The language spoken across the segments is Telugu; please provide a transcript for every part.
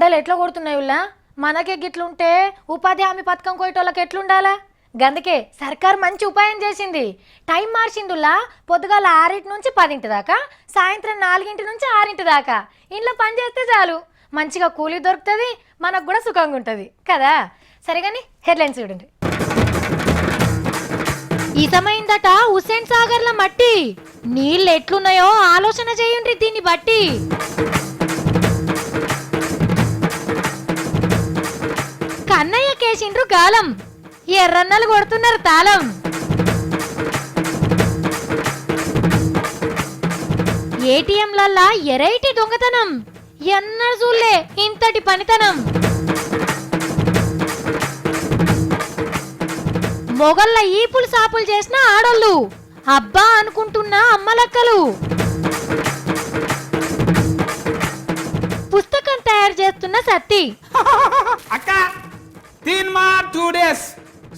ఎండలు ఎట్లా కొడుతున్నాయి ఉల్లా మనకే గిట్లుంటే ఉపాధి హామీ పథకం కోయటోళ్ళకి ఎట్లుండాలా గందుకే సర్కార్ మంచి ఉపాయం చేసింది టైం మార్చిందుల్లా పొద్దుగాల 6 నుంచి 10 దాకా సాయంత్రం 4 నుంచి 6 దాకా ఇంట్లో పని చేస్తే చాలు మంచిగా కూలీ దొరుకుతుంది మనకు కూడా సుఖంగా ఉంటుంది కదా సరేగాని హెడ్లైన్స్ చూడండి ఇసమైందట హుస్సేన్ సాగర్ల మట్టి నీళ్ళు ఎట్లున్నాయో ఆలోచన చేయండి దీన్ని బట్టి కన్నయ్య కేసిండ్రు గాలం ఎర్రన్నలు కొడుతున్నారు తాళం ఏటీఎంలల్లా ఎరైటి దొంగతనం ఎన్నర చూలే ఇంతటి పనితనం మొగళ్ళ ఈపులు సాపులు చేసిన ఆడోళ్ళు అబ్బా అనుకుంటున్న అమ్మలక్కలు పుస్తకం తయారు చేస్తున్న సత్తి అక్క 3 more 2 days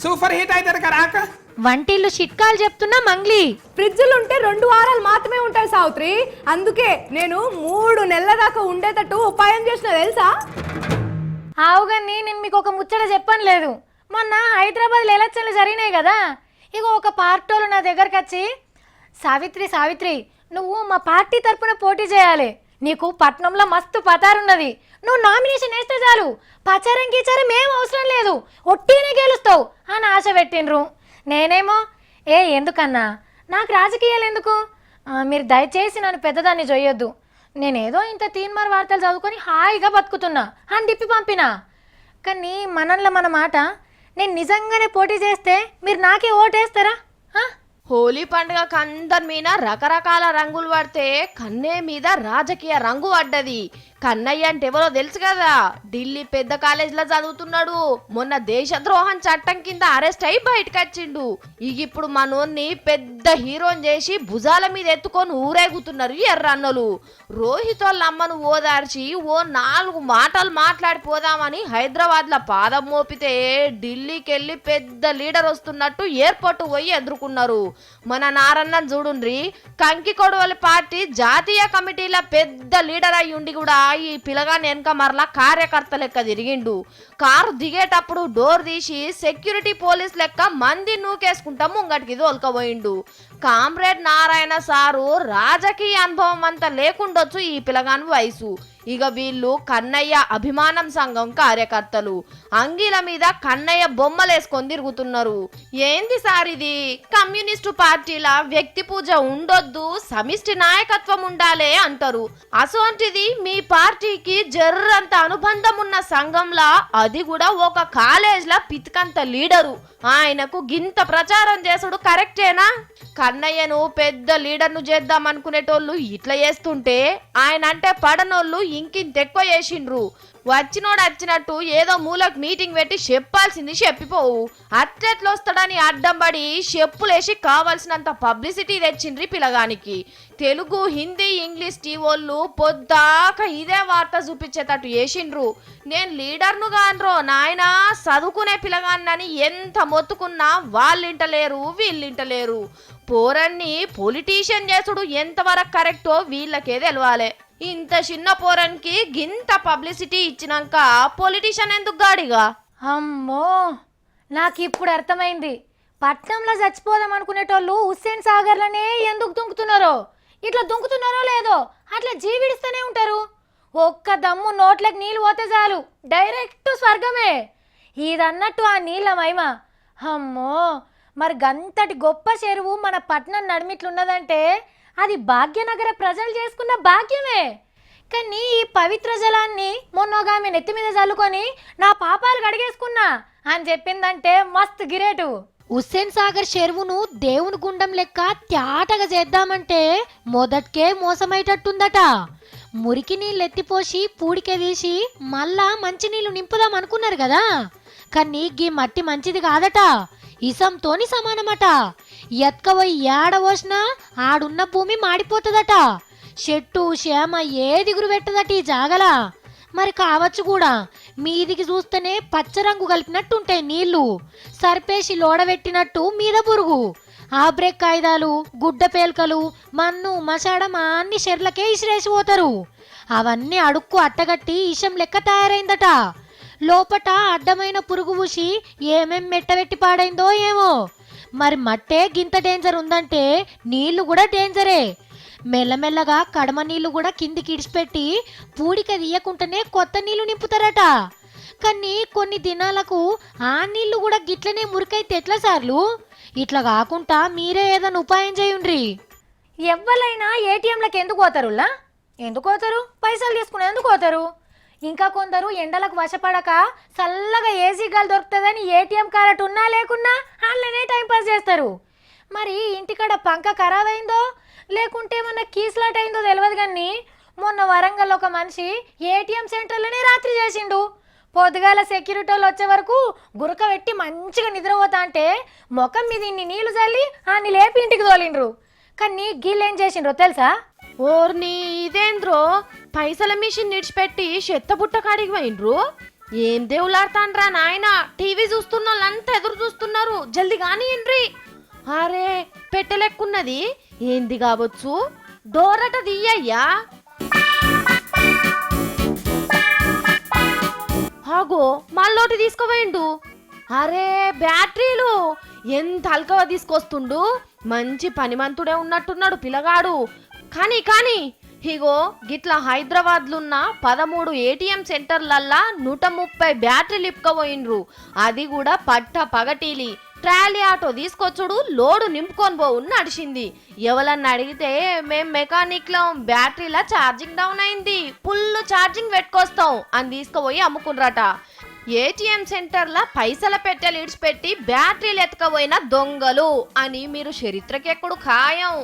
సూపర్ హిట్ అవుతారు కదా అక్క వంటిల్లు చిట్కాలు చెప్తున్న మంగ్లీ ఫ్రిడ్జ్లు ఉంటే 2 వారాలు మాత్రమే ఉంటాయి సావిత్రి అందుకే నేను 3 నెలల దాకా ఉండేటట్టు ఉపాయం చేసిన తెలుసా ఆవుగాని నేను మీకు ఒక ముచ్చట చెప్పను లేదు మొన్న హైదరాబాద్లో ఎలక్షన్లు జరిగినాయి కదా ఇక ఒక పార్టీలు నా దగ్గరకు వచ్చి సావిత్రి నువ్వు మా పార్టీ తరపున పోటీ చేయాలి నీకు పట్నంలో మస్తు పతారున్నది నువ్వు నామినేషన్ వేస్తే చాలు పచారం గీచారం ఏం అవసరం లేదు ఒట్టినే గెలుస్తావు అని ఆశ పెట్టిండ్రు నేనేమో ఎందుకన్నా నాకు రాజకీయాలు ఎందుకు మీరు దయచేసి నన్ను పెద్దదాన్ని చేయొద్దు నేనేదో ఇంత తీన్మార్ వార్తలు చదువుకొని హాయిగా బతుకుతున్నా అని తిప్పి పంపినా కానీ మనల్లో మన మాట నేను నిజంగానే పోటీ చేస్తే మీరు నాకే ఓటేస్తారా హోలీ పండుగకు అందరి మీద రకరకాల రంగులు పడితే కన్నయ్య మీద రాజకీయ రంగు పడ్డది కన్నయ్య అంటే ఎవరో తెలుసు కదా ఢిల్లీ పెద్ద కాలేజీలో చదువుతున్నాడు మొన్న దేశద్రోహం చట్టం కింద అరెస్ట్ అయి బయటకు వచ్చిండు ఇప్పుడు మనోన్ని పెద్ద హీరోని చేసి భుజాల మీద ఎత్తుకొని ఊరేగుతున్నారు ఎర్రన్నలు రోహిత్ వాళ్ళ అమ్మను ఓదార్చి ఓ 4 మాటలు మాట్లాడిపోదామని హైదరాబాద్ లో పాదం మోపితే ఢిల్లీకి వెళ్ళి పెద్ద లీడర్ వస్తున్నట్టు ఎయిర్పోర్ట్ పోయి ఎదుర్కొన్నారు మన నారన్నను చూడుండ్రి కంకికొడవలి పార్టీ జాతీయ కమిటీల పెద్ద లీడర్ అయి ఉండి కూడా ఈ పిల్లగాని వెనక మరలా కార్యకర్త లెక్క తిరిగిండు కారు దిగేటప్పుడు డోర్ తీసి సెక్యూరిటీ పోలీస్ లెక్క మంది నూకేసుకుంటా ముంగటికి తోలుకపోయిండు కామ్రేడ్ నారాయణ సారు రాజకీయ అనుభవం అంతా లేకుండొచ్చు ఈ పిల్లగాని వయసు ఇక వీళ్ళు కన్నయ్య అభిమానం సంఘం కార్యకర్తలు అంగీల మీద కన్నయ్య బొమ్మలేసుకొని తిరుగుతున్నారు ఏంది సార్ ఇది కమ్యూనిస్టు పార్టీల వ్యక్తి పూజ ఉండొద్దు సమిష్టి నాయకత్వం ఉండాలే అంటారు అసోంటిది మీ పార్టీకి జర్రంత అనుబంధం ఉన్న సంఘంలా అది కూడా ఒక కాలేజ్లా పితికంత లీడరు ఆయనకు గింత ప్రచారం చేసుడు కరెక్టేనా కన్నయ్యను పెద్ద లీడర్ను చేద్దాం అనుకునేటోళ్ళు ఇట్లా చేస్తుంటే ఆయన అంటే పడనోళ్ళు ఇంకింత ఎక్కువ చేసిండ్రు వచ్చినోడు వచ్చినట్టు ఏదో మూలకు మీటింగ్ పెట్టి చెప్పాల్సింది చెప్పిపోవు అట్లెట్లు వస్తాడని అడ్డం పడి చెప్పులేసి కావాల్సినంత పబ్లిసిటీ తెచ్చిండ్రి పిల్లగానికి తెలుగు హిందీ ఇంగ్లీష్ టీవోళ్ళు పొద్దాక ఇదే వార్త చూపించేటట్టు చేసిండ్రు నేను లీడర్ను గాన్రో నాయనా చదువుకునే పిల్లగాన్నని ఎంత మొత్తుకున్నా వాళ్ళింటలేరు వీళ్ళింటలేరు పోరన్ని పొలిటీషియన్ చేసుడు ఎంతవరకు కరెక్టో వీళ్ళకే తెలవాలే ఇంత చిన్న పోరన్కి గింత పబ్లిసిటీ ఇచ్చినాక పొలిటీషియన్ ఎందుకు గాడిగా అమ్మో నాకు ఇప్పుడు అర్థమైంది పట్నంలో చచ్చిపోదాం అనుకునేటోళ్ళు హుస్సేన్ సాగర్లనే ఎందుకు దుంకుతున్నారో ఇట్లా దుంకుతున్నారో లేదో అట్లా జీవిడిస్తూనే ఉంటారు ఒక్క దమ్ము నోట్లకి నీళ్ళు పోతే చాలు డైరెక్ట్ స్వర్గమే ఇదన్నట్టు ఆ నీళ్ళ మహిమ అమ్మో మరి గంతటి గొప్ప చెరువు మన పట్నం నడిమిట్లున్నదంటే అది భాగ్యనగర ప్రజలు చేసుకున్న భాగ్యమే కానీ ఈ పవిత్ర జలాన్ని మొన్నోగామి నెత్తి మీద చల్లుకొని నా పాపాలు కడిగేసుకున్నా అని చెప్పిందంటే మస్తు గిరేటు హుస్సేన్ సాగర్ చెరువును దేవుని గుండం లెక్క త్యాటగా చేద్దామంటే మొదట్కే మోసమయ్యేటట్టుందట మురికి నీళ్ళు ఎత్తిపోసి పూడికే తీసి మళ్ళా మంచినీళ్ళు నింపుదాం అనుకున్నారు కదా కానీ గీ మట్టి మంచిది కాదట ఇసంతోని సమానమట ఎత్కవై ఏడవోసినా ఆడున్న భూమి మాడిపోతుందట చెట్టు చేమ ఏదిగురు పెట్టదట ఈ జాగలా మరి కావచ్చు కూడా మీదికి చూస్తేనే పచ్చరంగు కలిపినట్టుంటాయి నీళ్లు సర్పేసి లోడబెట్టినట్టు మీద పురుగు ఆ బ్రేక్ కాయిదాలు గుడ్డ పేల్కలు మన్ను మసాడం అన్ని షెర్లకే ఇసిరేసిపోతారు. అవన్నీ అడుక్కు అట్టగట్టి ఇషం లెక్క తయారైందట. లోపట అడ్డమైన పురుగు పూసి ఏమేం మెట్టబెట్టి పాడైందో ఏమో. మరి మట్టే గింత డేంజర్ ఉందంటే నీళ్లు కూడా డేంజరే. మెల్లమెల్లగా కడమ నీళ్లు కూడా కిందికి ఇడిచిపెట్టి పూడిక తీయకుండానే కొత్త నీళ్లు నింపుతారట. కానీ కొన్ని దినాలకు ఆ నీళ్లు కూడా గిట్లనే మురికైతే ఎట్లా సార్లు? ఇట్లా కాకుండా మీరే ఏదైనా ఉపాయం చేయండ్రి. ఎవ్వరైనా ఏటీఎంలకు ఎందుకు పోతారులా? ఎందుకు పోతారు? పైసలు తీసుకుని ఎందుకు పోతారు? ఇంకా కొందరు ఎండలకు వశపడక చల్లగా ఏసీ గాలి దొరుకుతుందని ఏటీఎం కార్డు ఉన్నా లేకున్నా వాళ్ళనే టైంపాస్ చేస్తారు. మరి ఇంటికాడ పంక ఖరాబ్ అయిందో లేకుంటే ఏమన్నా కీస్లాట్ అయిందో తెలియదు. కానీ మొన్న వరంగల్ ఒక మనిషి ఏటీఎం సెంటర్లోనే రాత్రి చేసిండు. పొద్దుగాల సెక్యూరిటీ వాళ్ళు వచ్చే వరకు గురక పెట్టి మంచిగా నిద్రపోతా అంటే ముఖం మీద ఇన్ని నీళ్లు చల్లి అన్ని లేపి ఇంటికి తోలిండ్రు. కానీ గీళ్ళేం చేసిండ్రో తెలుసా? ఓర్ని ఇదేంద్రో పైసల మిషన్ నిడిచిపెట్టి చెత్త బుట్ట కాడికి పోయిండ్రు. ఏం దేవులాడుతాండ్రా నాయన, టీవీ చూస్తున్న వాళ్ళంతా ఎదురు చూస్తున్నారు, జల్ది కానియండ్రి. అరే పెట్టలెక్కున్నది ఏంది కావచ్చు, డోరట తీయ్యా. ఆగో మళ్ళోటి తీసుకుపోయిండు. అరే బ్యాటరీలు ఎంత అల్కవ తీసుకొస్తుండు, మంచి పనిమంతుడే ఉన్నట్టున్నాడు పిల్లగాడు. కానీ ఇగో గిట్లా హైదరాబాద్లున్న 13 ఏటీఎం సెంటర్లల్లా 130 బ్యాటరీలు ఇప్పుకపోయిండ్రు. అది కూడా పట్ట పగటీలి. ట్రాలీ ఆటో తీసుకొచ్చుడు లోడు నింపుకొని పోవు నడిచింది. ఎవరన్నా అడిగితే మేం మెకానిక్లో బ్యాటరీల ఛార్జింగ్ డౌన్ అయింది, ఫుల్ ఛార్జింగ్ పెట్టుకొస్తాం అని తీసుకుపోయి అమ్ముకున్రట. ఏటీఎం సెంటర్ల పైసల పెట్టెలు ఇడిచిపెట్టి బ్యాటరీలు ఎత్తుకపోయిన దొంగలు అని మీరు చరిత్రకెక్కుడు ఖాయం.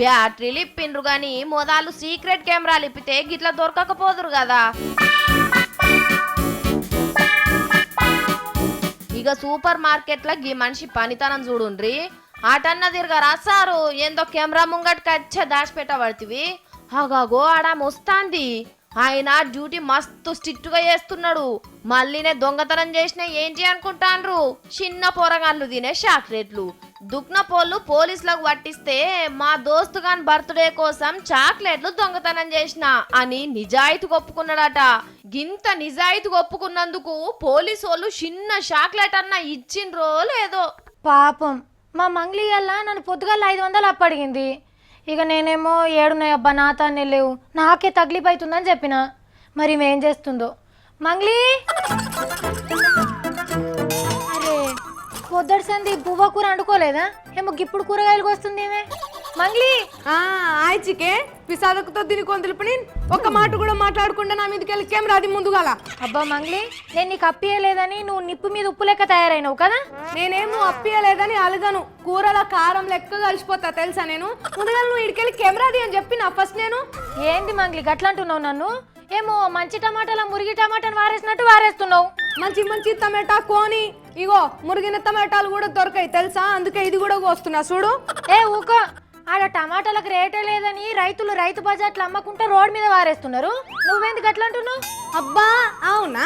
బ్యాటరీలు ఇప్పిండ్రు గాని మొదలు సీక్రెట్ కెమెరాలు ఇప్పితే గిట్లా దొరకకపోదురు కదా. ఇక సూపర్ మార్కెట్ల గీ మనిషి పనితనం చూడుండ్రి. ఆటన్న తిరగరా సారు, ఏందో కెమెరా ముంగట్కి వచ్చే దాచిపెట్టబడితివి. అగాగో ఆడ మొస్తాంది. ఆయన డ్యూటీ మస్తు స్ట్రిక్ట్ గా చేస్తున్నాడు. మళ్ళీనే దొంగతనం చేసిన ఏంటి అనుకుంటాండ్రు, చిన్న పొరగాన్లు తినే చాక్లెట్లు. దుక్న పోళ్ళు పోలీసులకు పట్టిస్తే మా దోస్తు గాని బర్త్డే కోసం చాక్లెట్లు దొంగతనం చేసిన అని నిజాయితీ ఒప్పుకున్నాడట. గింత నిజాయితీ ఒప్పుకున్నందుకు పోలీసు వాళ్ళు చిన్న చాక్లెట్ అన్న ఇచ్చిండ్రో లేదో. పాపం మా మంగ్లీ అలా నన్ను పొద్దుగాల 500 అప్పడిగింది. ఇక నేనేమో 7 అబ్బా నా తానే లేవు, నాకే తగిలిపోతుందని చెప్పిన. మరి ఏం చేస్తుందో మంగ్లీ. అరే పొద్దుడు సంది బువ్వ కూర వండుకోలేదా? ఏమో గిప్పుడు కూరగాయలకు వస్తుంది ఏమే మంగ్లీ. ఆయిచికే పిసాదకుతో దీని కొందలిపని ఒక్క మాట కూడా మాట్లాడకుండా నా మీదకి వెళ్ళి కెమెరా అది ముందుగాల. అబ్బా మంగ్లీ, నేను నీకు అప్పియలేదని నువ్వు నిప్పు మీద ఉప్పు లెక్క తయారైనవు కదా. నేనేమో అప్పియలేదని అలగను, కూరల కారం లెక్క కలిసిపోతా తెలుసా. నేను ముందుగా నువ్వు ఇడికెళ్ళి కెమెరా అది అని చెప్పి నా ఫస్ట్ నేను. ఏంది మంగ్లీ గట్లంటున్నావు నన్ను? ఏమో మంచి టమాటాల మురిగి టమాటాను వారేసినట్టు వారేస్తున్నావు. మంచి టమాటా కోని ఇగో మురిగిన టమాటాలు కూడా దొరకాయి తెలుసా, అందుకే ఇది కూడా కోస్తున్నా చూడు. ఏ ఊకో, ఆడ టమాటాలకు రేటే లేదని రైతులు రైతు బజార్లు అమ్మకుంటే రోడ్ మీద వారేస్తున్నారు. నువ్వెందుకు అట్లా అంటున్నావు? అబ్బా అవునా,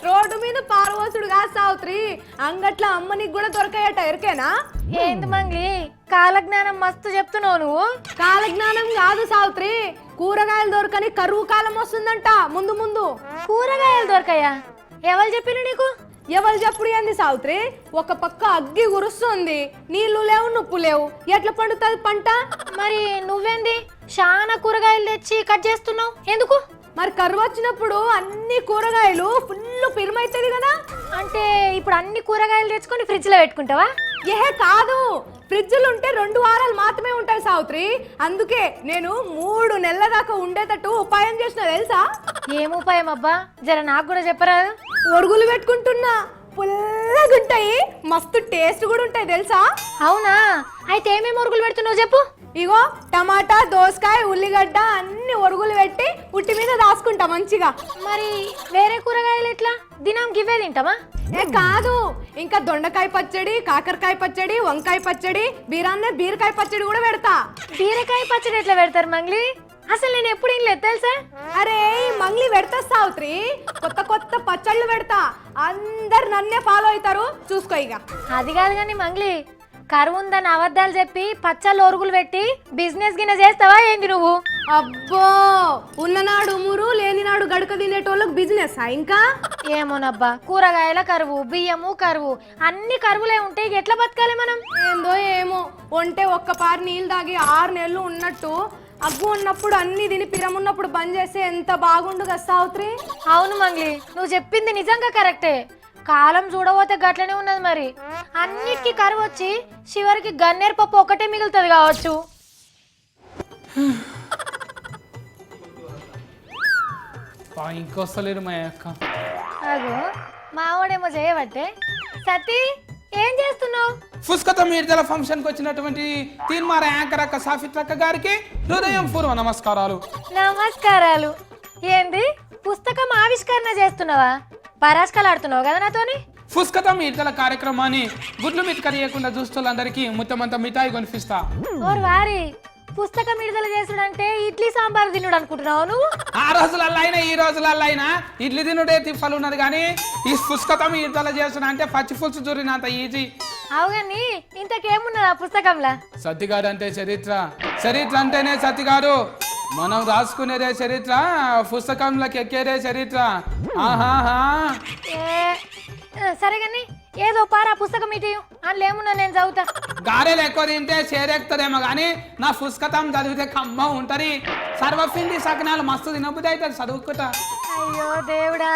రోడ్డు మీద పారవోసుడు కాదు సావిత్రి, అంగట్ల అమ్మనికి కూడా దొరకాయట ఎరికేనా? ఏంది మంగ్లీ కాలజ్ఞానం మస్తు చెప్తున్నావు నువ్వు. కాలజ్ఞానం కాదు సావిత్రి, కూరగాయలు దొరకని కరువు కాలం వస్తుందంట ముందు ముందు. కూరగాయలు దొరకాయా? ఎవరు చెప్పిన నీకు? ఎవరు చెప్పుడు ఏంది సావిత్రి, ఒక పక్క అగ్గి గురుస్తుంది, నీళ్లు లేవు నుప్పు లేవు, ఎట్లా పండుతుంది పంట? మరి నువ్వేంది చాలా కూరగాయలు తెచ్చి కట్ చేస్తున్నావు ఎందుకు? మరి కరువు వచ్చినప్పుడు అన్ని కూరగాయలు ఫుల్ పిరుమైతుంది కదా. అంటే ఇప్పుడు అన్ని కూరగాయలు తెచ్చుకొని ఫ్రిడ్జ్ లో పెట్టుకుంటావా? ఏ కాదు, ఫ్రిడ్జ్లు ఉంటే 2 వారాలు మాత్రమే ఉంటాయి సావిత్రి. అందుకే నేను 3 నెలల దాకా ఉండేటట్టు ఉపాయం చేసిన తెలుసా. ఏం ఉపాయం అబ్బా, జర నాకు కూడా చెప్పరాదు. ఒరుగులు పెట్టుకుంటున్నా, పుల్లగుంటాయి, మస్తు టేస్ట్ కూడా ఉంటాయి తెలుసా. అవునా, అయితే ఏమేమి మురుగులు పెడుతున్నావు చెప్పు. ఇగో టమాటా, దోసకాయ, ఉల్లిగడ్డ అన్ని ఒరుగులు పెట్టి ఉట్టి మీద దాసుకుంటా మంచిగా. మరి వేరే కూరగాయలు ఎట్లా దినం గివ్వే తింటామా? ఏ కాదు, ఇంకా దొండకాయ పచ్చడి, కాకరకాయ పచ్చడి, వంకాయ పచ్చడి, బీరకాయ పచ్చడి కూడా పెడతా. బీరకాయ పచ్చడి ఎట్లా పెడతారు మంగ్లీ? అసలు నేను ఎప్పుడు ఇన్లేదు తెలుసా. అరే మంగ్లీ పెడతా సావిత్రి, కొత్త పచ్చళ్ళు పెడతా, అందరు నన్నే ఫాలో అవుతారు చూసుకో. ఇక అది కాదు కానీ మంగ్లీ కరువు ఉందని అబద్ధాలు చెప్పి పచ్చళ్ళు ఒరుగులు పెట్టి బిజినెస్ గిన్నె చేస్తావా ఏంది నువ్వు? అబ్బో ఉన్ననాడు ఉమురు లేనినాడు గడక తినేటోళ్ళకి బిజినెస్ ఇంకా ఏమోనబ్బా, కూరగాయల కరువు, బియ్యము కరువు, అన్ని కరువులే ఉంటే ఇక ఎట్లా బతకాలి మనం? ఏందో ఏమో ఒంటే ఒక్క పారి నీళ్ళు తాగి 6 నెలలు ఉన్నట్టు అగ్గు ఉన్నప్పుడు అన్ని తిని పిరమున్నప్పుడు బంద్ చేస్తే ఎంత బాగుండు కదా సావిత్రి. అవును మంగ్లీ, నువ్వు చెప్పింది నిజంగా కరెక్టే. కాలం చూడబోతే గట్లనే ఉన్నది. మరి అన్నిటికీ కరువు వచ్చి చివరికి గన్నేరు పప్పు ఒకటే మిగులుతుంది కావచ్చు. ఇంకొస్తలేరు మా అక్క. అగో మావాడేమో చేయబట్టే. సతీ, ఏం చేస్తున్నావు? పుస్తకం విడుదల ఫంక్షన్కి వచ్చినటువంటి తీన్మార్ యాంకర్ అక్క సాఫిత్రక్క గారికి హృదయం పూర్వ నమస్కారాలు. నమస్కారాలు. ఏంది పుస్తకం ఆవిష్కరణ చేస్తున్నావా? పరాస్కలు ఆడుతున్నావు కదా నాతోని? పుస్తకం విడుదల కార్యక్రమాన్ని గుడ్లు మితికరియకుండా చూస్తులందరికీ ముత్తమంత మిఠాయి కొనిపిస్తా. ఓర్ వారి, పుస్తకం విడుదల చేసుడంటే ఇడ్లీ సాంబార్ తినుడు అనుకుంటున్నావు నువ్వు? ఆ రోజులల్లో అయినా ఈ రోజులల్లో అయినా ఇడ్లీ తినుడే తిప్పలు ఉన్నది, కానీ ఈ పుస్తకం విడుదల చేస్తున్నా అంటే పచ్చి పులుసు చూరినంత ఈజీ. అవుగాని ఇంతకేమున్నది ఆ పుస్తకంలా? సత్తిగారు అంటే చరిత్ర, చరిత్ర అంటేనే సత్తిగారు. మనం రాసుకునేదే చరిత్ర, పుస్తకంలోకి ఎక్కేదే చరిత్ర. ఆహాహా. సరే కానీ ఏదో పారా పుస్తకం ఇటు అందులో ఏమున్నా నేను చదువుతా. గారెలు ఎక్కువ తింటే చేరెక్కుతుందేమో కానీ నా పుస్తకం చదివితే కమ్మ ఉంటది. సర్వపిండి సకనాలు మస్తు తినబుద్ధి అయితే చదువుకుంటా. అయ్యో దేవుడా,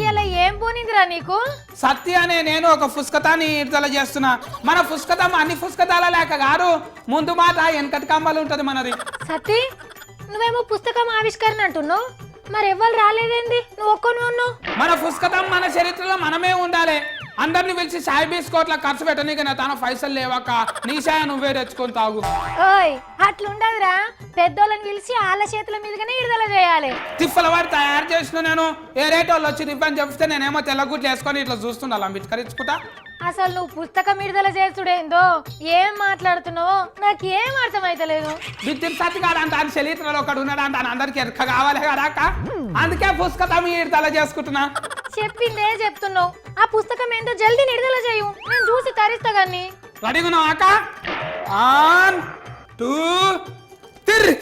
ఇలా ఏం పోనిందిరా నీకు? సత్య అనే నేను ఒక పుస్తకాన్ని విడుదల చేస్తున్నా. మన పుస్తకం అన్ని పుస్తకాల లేక గారు, ముందు మాట వెనకటి కమ్మలు ఉంటది మనది. సతీ, నువ్వేమో పుస్తకం ఆవిష్కరణ అంటున్నావు, మరి ఎవ్వరు రాలేదేంది? నువ్వు ఒక్కను ఉన్నావు. మన పుస్తకం మన చరిత్రలో మనమే ఉండాలి. అందరిని పిలిచి 50 కోట్ల ఖర్చు పెట్టనీకి నా తన పైసలు లేవాక నీ సాయ నువ్వే తెచ్చుకొని తాగు. ఓయ్ అట్లుండదురా, పెద్దోళ్ళని పిలిచి వాళ్ళ చేతుల మీదుగానే విడుదల చేయాలి. తిప్పల వాడు తయారు చేసిన నేను ఏ రేట్ వాళ్ళు వచ్చి రిఫండ్ చెప్తే నేనేమో తెల్లగుడ్లు వేసుకొని ఇట్లా చూస్తుండాలి అంబేద్కరించుకుంటా. అసలు నువ్వు పుస్తకం విడుదల చేస్తుడేందో, ఏం మాట్లాడుతున్నావో నాకు ఏం అర్థమైతలేదు. బిత్తిరి సత్తిగాడు అంట అని చరిత్రలో ఒకడు ఉన్నాడు అంట, అందరికి ఎరక కావాలి కదా అక్క. అందుకే పుస్తకం విడుదల చేసుకుంటున్నా. చెప్పిందే చెప్తున్నావు. ఆ పుస్తకం ఏంటో జల్దీ విడుదల చేయు, నేను చూసి తరిస్తా గాని. రెడీగా ఉన్నావా అక్క? 1 2 3.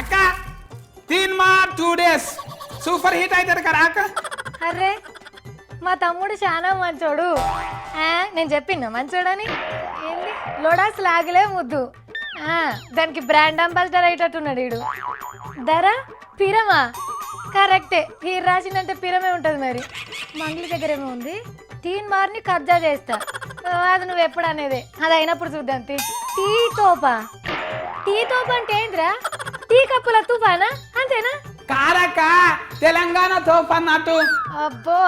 అక్క తీన్మార్ 2 days సూపర్ హిట్ అవుతారు కదా అక్క. అర్రే మా తమ్ముడు చాలా మంచోడు. నేను చెప్పినా మంచోడని. ఏంది లోడాస్ లాగలే ముద్దు. దానికి బ్రాండ్ అంబాసిడర్ అయ్యేటట్టున్నాడు వీడు. ధర పిరమా? కరెక్టే, హీర్ రాసిందంటే పిరమే ఉంటుంది. మరి మంగ్లీ దగ్గర ఏమో ఉంది. తీన్మార్ని కబ్జా చేస్తా. అది నువ్వు ఎప్పుడు అనేదే, అది అయినప్పుడు చూద్దాం. టీ తోపా? టీ తోప అంటే ఏంద్రా? టీ కప్పుల తుఫానా అంతేనా? కారక్క, తెలంగాణ తోపన్నట్టు. అబ్బో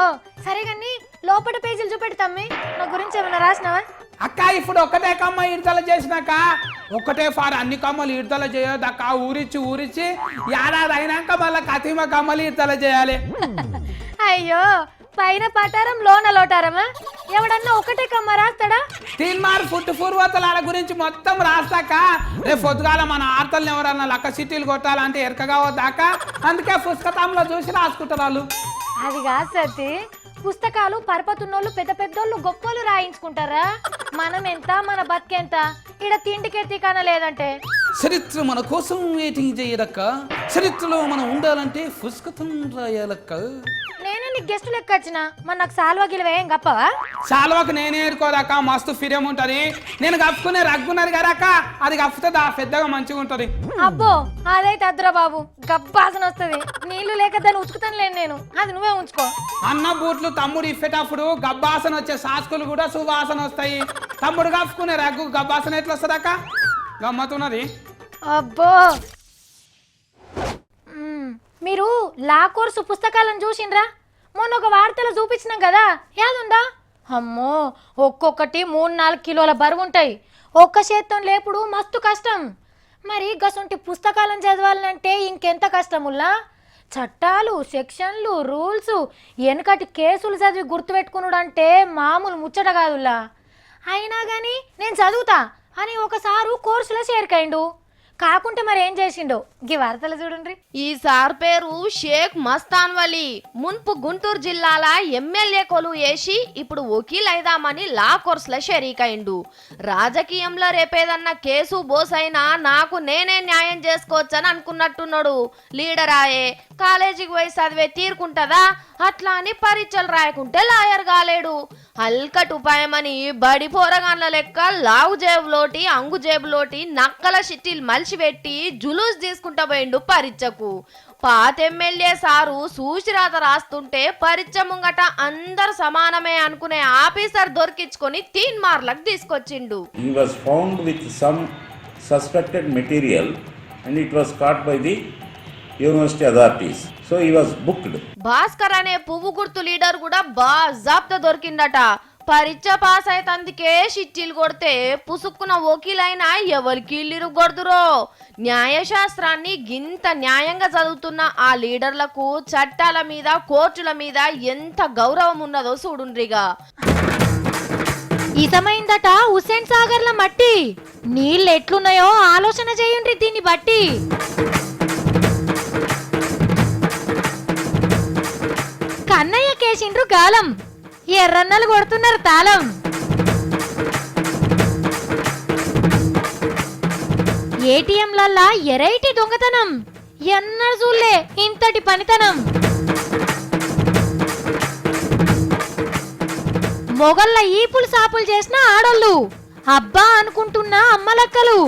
సరే కానీ లోపల పేజీలు చూపెడతామ్మి. నా గురించి ఏమైనా రాసినావా? అక్క ఇప్పుడు ఒక్కటే కమ్మ విడుదల చేసినాక ఒక్కటే ఫార్ అన్ని కమ్మలు విడుదల చేయొద్దు అక్క. ఊరిచ్చి ఏడాది అయినాక మళ్ళీ కతిమ కమ్మలు విడుదల చేయాలి. అయ్యో, పైన పటారం లోన లోటారమా? ఎవడన్నా ఒకటే కమ్మ రాస్తాడా? తీన్మార్ పుట్టు పూర్వతల గురించి మొత్తం రాస్తాక రేపు పొద్దుగాల మన ఆర్తల్ని ఎవరన్నా లక్క సిటీలు కొట్టాలంటే ఎరకగా వద్దాక. అందుకే పుస్తకంలో చూసి రాసుకుంటారు వాళ్ళు. అది కాదు సత్తి, పుస్తకాలు పరపతున్నోళ్ళు పెద్ద పెద్దోళ్ళు గొప్పలు రాయించుకుంటారా? మనం ఎంత, మన బతికెంత? ఈడ తిండికే తికాన లేదంటే. చరిత్ర మన కోసం వెయిటింగ్ చేయదక్క. చరిత్రలో మనం ఉండాలంటే పుస్తకం రాయాలక్క. నేనే నీకు గెస్ట్ లెక్క వచ్చిన, మరి నాకు సాల్వా గిలవ ఏం గప్పవా? సాల్వాకు నేనే ఏరుకోదక్క, మస్తు ఫిరేం ఉంటది. నేను కప్పుకునే రగ్గున్నది కదా అక్క, అది కప్పుతే పెద్దగా మంచిగా ఉంటది. అబ్బో అదైతే అద్దురా బాబు, గబ్బాసన వస్తుంది. నీళ్లు లేక దాన్ని ఉతుకుతాను లేను నేను, అది నువ్వే ఉంచుకో. అన్న బూట్లు తమ్ముడు ఇప్పేటప్పుడు గబ్బాసన వచ్చే సాస్కులు కూడా సువాసన వస్తాయి. తమ్ముడు కప్పుకునే రగ్గు గబ్బాసన ఎట్లా వస్తుంది అక్క? గమ్మతున్నది. అబ్బో మీరు లా కోర్సు పుస్తకాలను చూసిండ్రా? మొన్న ఒక వార్తలో చూపించినాం కదా, యాదుందా? అమ్మో, ఒక్కొక్కటి 3-4 కిలోల బరువు ఉంటాయి. ఒక్క చేత్తం లేపుడు మస్తు కష్టం. మరి గసొంటి పుస్తకాలను చదవాలంటే ఇంకెంత కష్టముల్లా? చట్టాలు, సెక్షన్లు, రూల్స్, వెనకటి కేసులు చదివి గుర్తుపెట్టుకున్నాడు అంటే మామూలు ముచ్చట కాదుల్లా. అయినా కానీ నేను చదువుతా అని ఒకసారి కోర్సులో చేరికైండు. కాకుంటే మరి ఏం చేసిండో గీ వార్తలు చూడండి. ఈ సార్ పేరు షేక్ మస్తాన్ వలి. మున్పు గుంటూరు జిల్లాల ఎమ్మెల్యే కొలువు వేసి ఇప్పుడు వకీల్ అయిదామని లా కోర్సుల షరీకైండు. రాజకీయంలో రేపేదన్నా కేసు బోసైనా నాకు నేనే న్యాయం చేసుకోవచ్చని అనుకున్నట్టున్నాడు. లీడరాయే కాలేజీకి పోయి చదివే తీరుకుంటదా, అట్లా అని పరీక్షలు రాయకుంటే లాయర్ కాలేడు. హల్కట్ ఉపాయమని బడి పోరగాన్ల లెక్క లావు జేబులోటి అంగు జేబులోటి నక్కల షిట్టీలు మలిచిపెట్టి జులూస్ తీసుకుంటా పోయిండు పరీక్షకు. పాత ఎమ్మెల్యే సారు సూచిరాత రాస్తుంటే పరీక్ష ముంగట అందరు సమానమే అనుకునే ఆఫీసర్ దొరికించుకొని 3 మార్లకు తీసుకొచ్చిండు. He was found with some suspected material and it was caught by the university authorities. So he was booked. Bhaskar అనే పువ్వు గుర్తు లీడర్ కూడా బాజాబ్తా దొరికిందట. పరీక్ష పాస్ అయితందుకే షిట్టీలు కొడితే పుసుక్కున వకీలైనా ఎవరికి ఇల్లు కొడుతురో. న్యాయశాస్త్రాన్ని గింత న్యాయంగా చదువుతున్న ఆ లీడర్లకు చట్టాల మీద కోర్టుల మీద ఎంత గౌరవం ఉన్నదో చూడుండ్రిగా. ఇతమైందట హుస్సేన్ సాగర్ల మట్టి. నీళ్ళు ఎట్లున్నాయో ఆలోచన చేయండి దీన్ని బట్టి. కన్నయ్య కేసిండ్రు గాలం, ఎర్రన్నలు కొడుతున్నారు తాళం. ఏటీఎంలల్లా ఎరైటి దొంగతనం, ఎన్నడు చూలే ఇంతటి పనితనం. మొగళ్ళ ఈపులు సాపులు చేసిన ఆడోళ్ళు, అబ్బా అనుకుంటున్న అమ్మలక్కలు.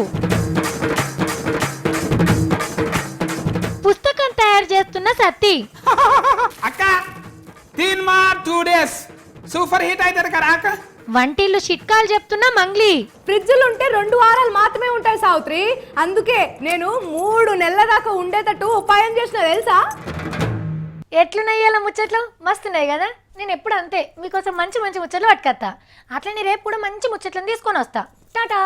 పుస్తకం తయారు చేస్తున్న సత్తి. అక్క 3 మార్ 2 days సూపర్ హిట్ అవుతుంది కదా అక్క. వంటిల్లు చిట్కాలు చెప్తున్న మంగ్లీ. ఫ్రిడ్జ్లు ఉంటే 2 వారాలు మాత్రమే ఉంటాయి సావిత్రి. అందుకే నేను 3 నెలల దాకా ఉండేటట్టు ఉపాయం చేసిన తెలుసా. ఎట్లున్నాయ్యాల ముచ్చట్లు మస్తున్నాయి కదా. నేను ఎప్పుడు అంతే మీకోసం మంచి మంచి ముచ్చట్లు పట్టుకొస్తా. అట్లనే రేపు కూడా మంచి ముచ్చట్లను తీసుకొని వస్తా. టాటా.